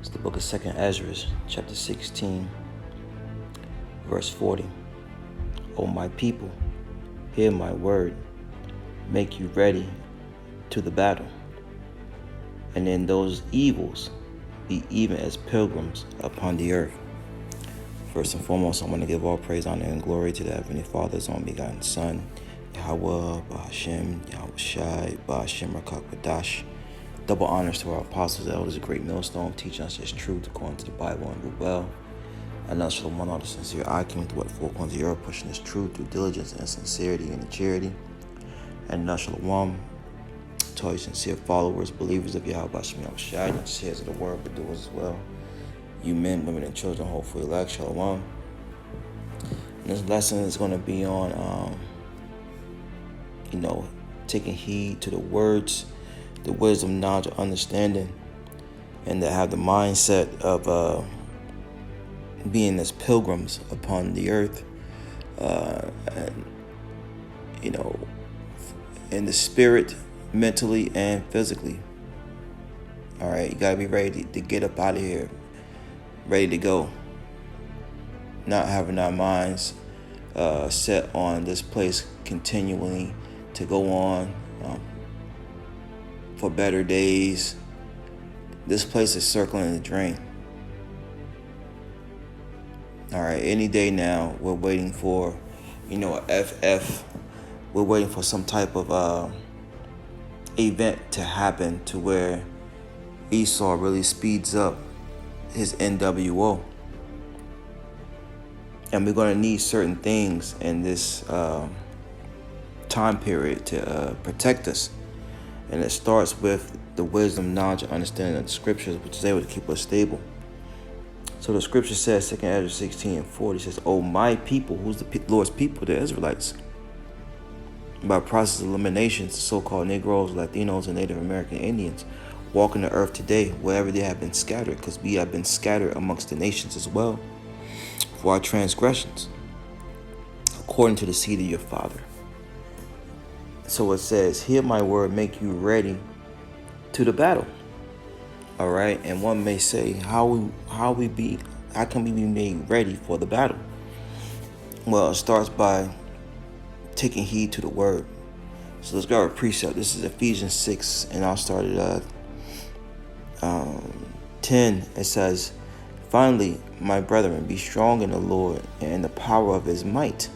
It's the book of 2nd Ezra, chapter 16, verse 40. O my people, hear my word, make you ready to the battle. And in those evils, be even as pilgrims upon the earth. First and foremost, I want to give all praise, honor, and glory to the Heavenly Father's only begotten Son, Yahweh, Bahashem, Yahweh Shai, Bahashem Rakak Badash. Double honors to our apostles, elders, a great millstone, teaching us His truth according to the Bible and do well. And us Shalom, all the sincere eye came to what four corners of the earth, pushing His truth through diligence and sincerity and charity. And us Shalom to all your sincere followers, believers of Yahweh Bahashem, Shai, not just hearers of the word, but doers as well. You men, women, and children, hopefully elect, Shalom. And this lesson is going to be on, taking heed to the words, the wisdom, knowledge, understanding, and to have the mindset of being as pilgrims upon the earth, and in the spirit, mentally, and physically. All right, you gotta be ready to get up out of here, ready to go. Not having our minds set on this place continually to go on. For better days. This place is circling the drain. All right, any day now, we're waiting for, a FF. We're waiting for some type of event to happen to where Esau really speeds up his NWO. And we're going to need certain things in this time period to protect us. And it starts with the wisdom, knowledge, and understanding of the scriptures, which is able to keep us stable. So the scripture says, 2nd Ezra 16 and 40, says, "O my people," who's the Lord's people, the Israelites, by process of elimination, the so-called Negroes, Latinos, and Native American Indians, walking the earth today wherever they have been scattered, because we have been scattered amongst the nations as well, for our transgressions, according to the seed of your father. So it says, hear my word, make you ready to the battle. All right. And one may say, how can we be made ready for the battle? Well, it starts by taking heed to the word. So let's go to a precept. This is Ephesians 6, and I'll start at 10. It says, "Finally, my brethren, be strong in the Lord and in the power of His might.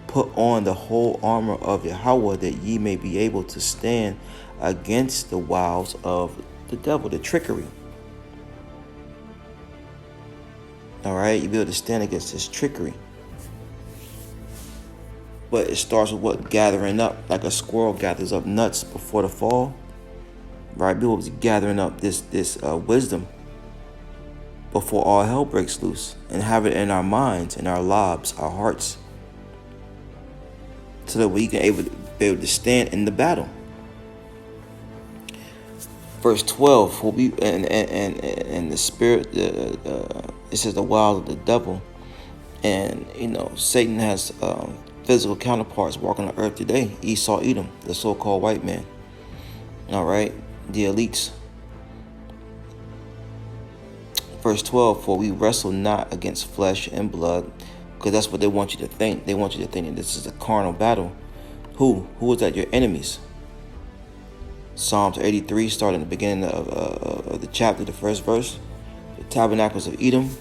Put on the whole armor of Yahweh, that ye may be able to stand against the wiles of the devil," the trickery. All right, you be able to stand against his trickery. But it starts with what? Gathering up, like a squirrel gathers up nuts before the fall. Right, be able to gathering up this wisdom before all hell breaks loose, and have it in our minds, in our lives, our hearts, so that we can be able to stand in the battle. Verse 12 will be and the spirit. It says the wiles of the devil, and Satan has physical counterparts walking the earth today. Esau, Edom, the so-called white man. All right, the elites. Verse 12: "For we wrestle not against flesh and blood," because that's what they want you to think. They want you to think that this is a carnal battle. Who is that? Your enemies. Psalms 83, starting at the beginning of the chapter, the first verse. The tabernacles of Edom.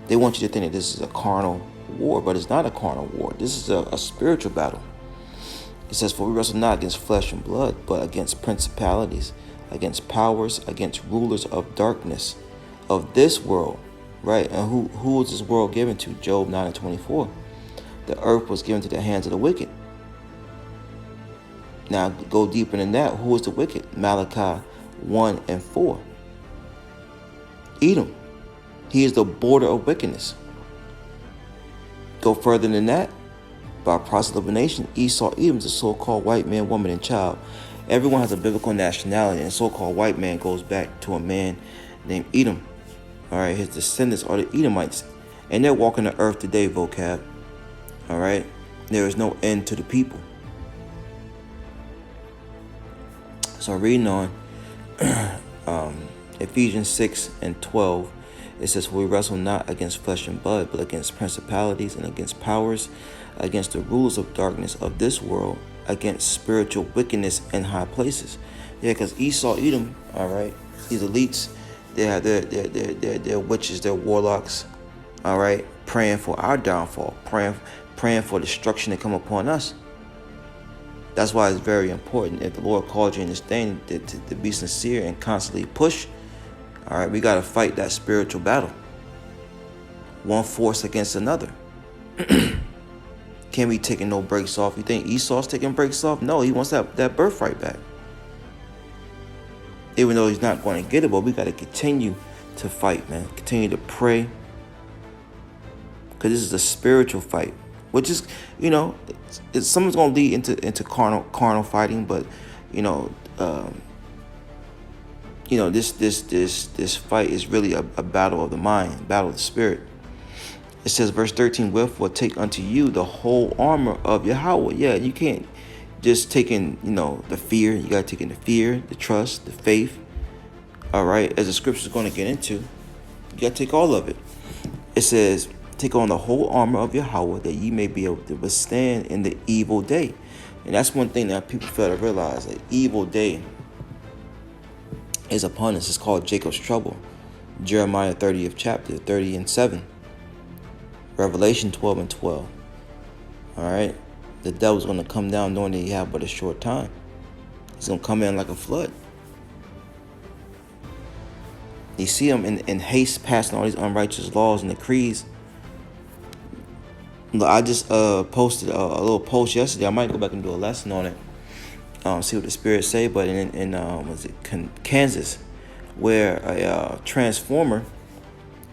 They want you to think that this is a carnal war, but it's not a carnal war. This is a spiritual battle. It says, "For we wrestle not against flesh and blood, but against principalities, against powers, against rulers of darkness of this world." Right? And who was this world given to? Job 9 and 24. The earth was given to the hands of the wicked. Now go deeper than that. Who is the wicked? Malachi 1 and 4. Edom. He is the border of wickedness. Go further than that. By process of elimination, Esau, Edom is a so-called white man, woman, and child. Everyone has a biblical nationality, and so-called white man goes back to a man named Edom. All right, his descendants are the Edomites, and they're walking the earth today, vocab. All right, there is no end to the people. So reading on, Ephesians 6:12, it says, "For we wrestle not against flesh and blood, but against principalities and against powers, against the rulers of darkness of this world, against spiritual wickedness in high places." Yeah, because Esau, Edom, all right, these elites, they have their witches, their warlocks, all right, praying for our downfall, praying for destruction to come upon us. That's why it's very important, if the Lord called you in this thing, to be sincere and constantly push. All right, we got to fight that spiritual battle, one force against another. Can't be taking no breaks off. You think Esau's taking breaks off? No, he wants that birthright back. Even though he's not going to get it, but we got to continue to fight, man. Continue to pray, because this is a spiritual fight, which is, someone's going to lead into carnal fighting, but this fight is really a battle of the mind, battle of the spirit. It says, verse 13, "Wherefore take unto you the whole armor of Yahweh." Yeah, you can't just take in, the fear. You got to take in the fear, the trust, the faith. All right, as the scripture is going to get into, you got to take all of it. It says, "Take on the whole armor of Yahweh, that ye may be able to withstand in the evil day." And that's one thing that people fail to realize. The evil day is upon us. It's called Jacob's trouble. Jeremiah 30th chapter, 30:7. Revelation 12:12. All right. The devil's going to come down knowing that he have but a short time. He's going to come in like a flood. You see him in haste passing all these unrighteous laws and decrees. Look, I just posted a little post yesterday. I might go back and do a lesson on it. See what the Spirit say. But in Kansas, where a transformer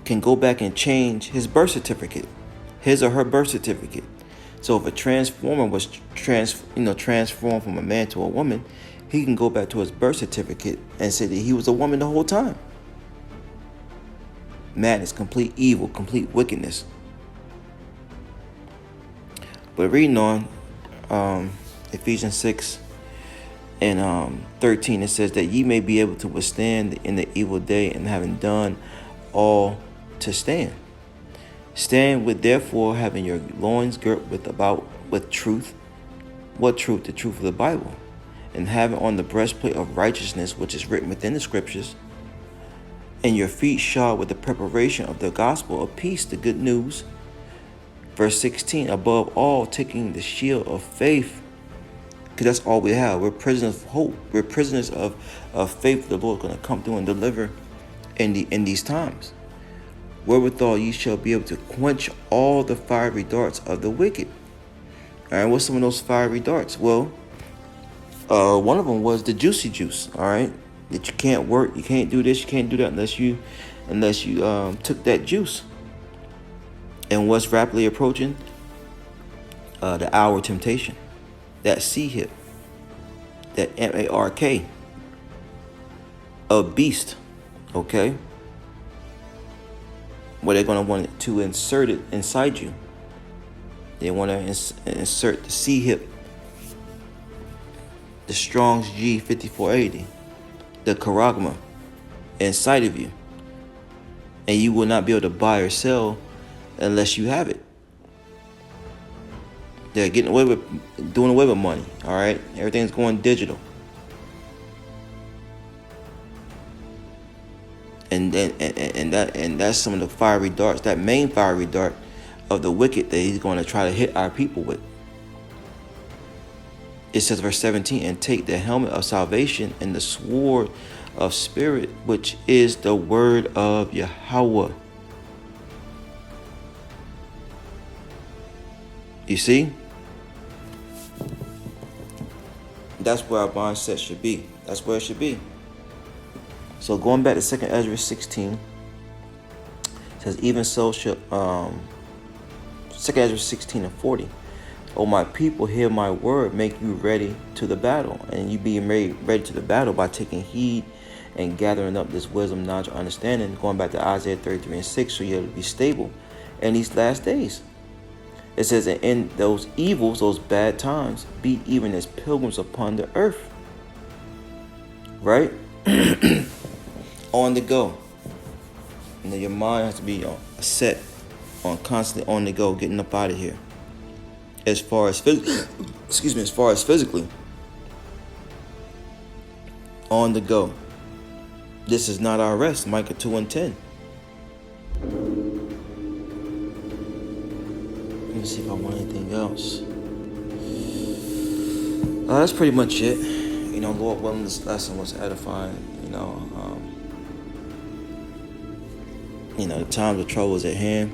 can go back and change his birth certificate, his or her birth certificate. So if a transformer was transformed from a man to a woman, he can go back to his birth certificate and say that he was a woman the whole time. Madness, complete evil, complete wickedness. But reading on Ephesians 6:13, it says that ye may be able to withstand in the evil day, and having done all to stand. Stand with, therefore, having your loins girt with truth. What truth? The truth of the Bible. And having on the breastplate of righteousness, which is written within the scriptures, and your feet shod with the preparation of the gospel of peace, the good news. Verse 16, above all, taking the shield of faith, because that's all we have. We're prisoners of hope. We're prisoners of faith. The Lord's going to come through and deliver in these times. Wherewithal ye shall be able to quench all the fiery darts of the wicked. All right, what's some of those fiery darts? Well, one of them was the juicy juice. All right, that you can't work, you can't do this, you can't do that unless you took that juice. And what's rapidly approaching? The hour of temptation, that C-hip, that M-A-R-K, a beast. Okay. Where they're going to want to insert it inside you. They want to insert the C-hip, the Strong's G5480, the charagma inside of you. And you will not be able to buy or sell unless you have it. They're doing away with money. All right. Everything's going digital. And that's some of the fiery darts, that main fiery dart of the wicked that he's going to try to hit our people with. It says, verse 17, and take the helmet of salvation and the sword of spirit, which is the word of Yahweh. You see? That's where our mindset should be. That's where it should be. So going back to 2 Ezra 16, it says, even so shall 2 Ezra 16:40. O my people, hear my word, make you ready to the battle. And you being ready to the battle by taking heed and gathering up this wisdom, knowledge, understanding. Going back to Isaiah 33:6, so you'll be stable in these last days. It says, and in those evils, those bad times, be even as pilgrims upon the earth. Right? on the go. Your mind has to be set on constantly on the go, getting up out of here. As far as as far as physically, on the go. This is not our rest. Micah 2:10. Let me see if I want anything else. That's pretty much it. Lord willing, this lesson was edifying. The times of trouble is at hand.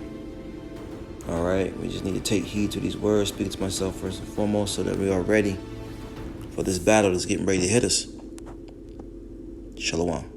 All right, we just need to take heed to these words, speak to myself first and foremost, so that we are ready for this battle that's getting ready to hit us. Shalom.